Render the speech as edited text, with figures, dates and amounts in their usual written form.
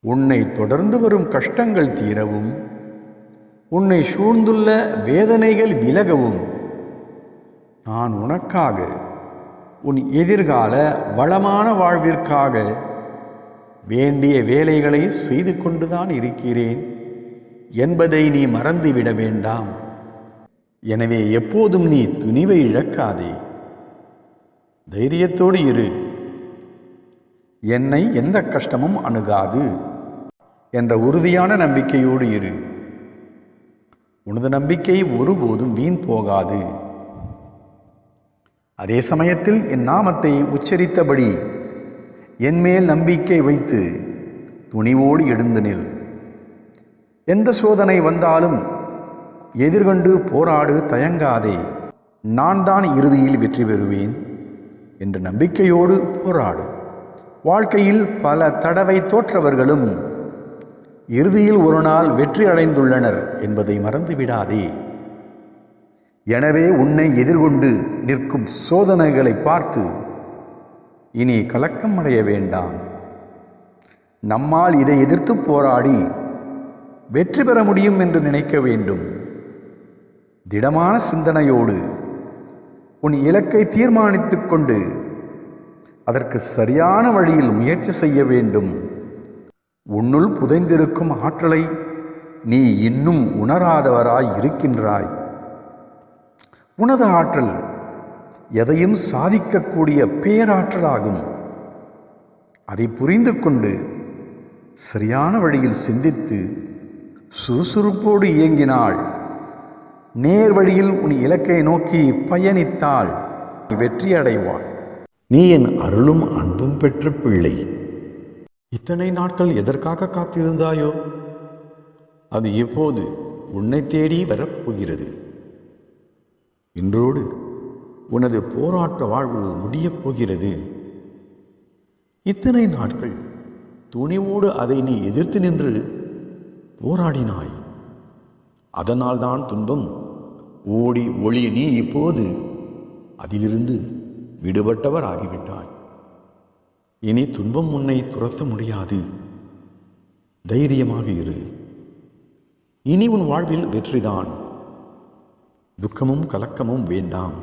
உன்னை தொடர்ந்து வரும் கஷ்டங்கள் தீரவும், உன்னை சூழ்ந்துள்ள வேதனைகள் விலகவும் நான் உனக்காக, உன் எதிர்கால வளமான வாழ்விற்காக வேண்டிய வேலைகளை செய்து கொண்டுதான் இருக்கிறேன் என்பதை நீ மறந்துவிட வேண்டாம். எனவே எப்போதும் நீ துணிவை இழக்காதே, தைரியத்தோடு இரு. என்னை எந்த கஷ்டமும் அணுகாது என்ற உறுதியான நம்பிக்கையோடு இரு. உனது நம்பிக்கை ஒருபோதும் வீண் போகாது. அதே சமயத்தில் என் நாமத்தை உச்சரித்தபடி என்மேல் நம்பிக்கை வைத்து துணிவோடு எழுந்து நில். எந்த சோதனை வந்தாலும் எதிர்கொண்டு போராடு, தயங்காதே. நான் தான் இறுதியில் வெற்றி பெறுவேன் என்ற நம்பிக்கையோடு போராடு. வாழ்க்கையில் பல தடவை தோற்றவர்களும் இறுதியில் ஒரு நாள் வெற்றி அடைந்துள்ளனர் என்பதை மறந்துவிடாதே. எனவே உன்னை எதிர்கொண்டு நிற்கும் சோதனைகளை பார்த்து இனி கலக்கம் அடைய வேண்டாம். நம்மால் இதை எதிர்த்து போராடி வெற்றி பெற முடியும் என்று நினைக்க வேண்டும். திடமான சிந்தனையோடு உன் இலக்கை தீர்மானித்துக் கொண்டு அதற்கு சரியான வழியில் முயற்சி செய்ய வேண்டும். உன்னுள் புதைந்திருக்கும் ஆற்றலை நீ இன்னும் உணராதவராய் இருக்கின்றாய். உனது ஆற்றல் எதையும் சாதிக்கக்கூடிய பேராற்றலாகும். அதை புரிந்து கொண்டு சரியான வழியில் சிந்தித்து சுறுசுறுப்போடு இயங்கினாள், நேர் வழியில் உன் இலக்கை நோக்கி பயணித்தாள், வெற்றி அடைவாள். நீ என் அருளும் அன்பும் பெற்ற பிள்ளை. இத்தனை நாட்கள் எதற்காக காத்திருந்தாயோ அது இப்போது உன்னை தேடி வரப்போகிறது. இன்றோடு உனது போராட்ட வாழ்வு முடியப் போகிறது. இத்தனை நாட்கள் துணிவோடு அதை நீ எதிர்த்து நின்று போராடினாய். அதனால்தான் துன்பம் ஓடி ஒளி நீ இப்போது அதிலிருந்து விடுபட்டவர் ஆகிவிட்டாய். இனி துன்பம் உன்னை துரத்த முடியாது. தைரியமாக இரு. இனி உன் வாழ்வில் வெற்றிதான். துக்கமும் கலக்கமும் வேண்டாம்.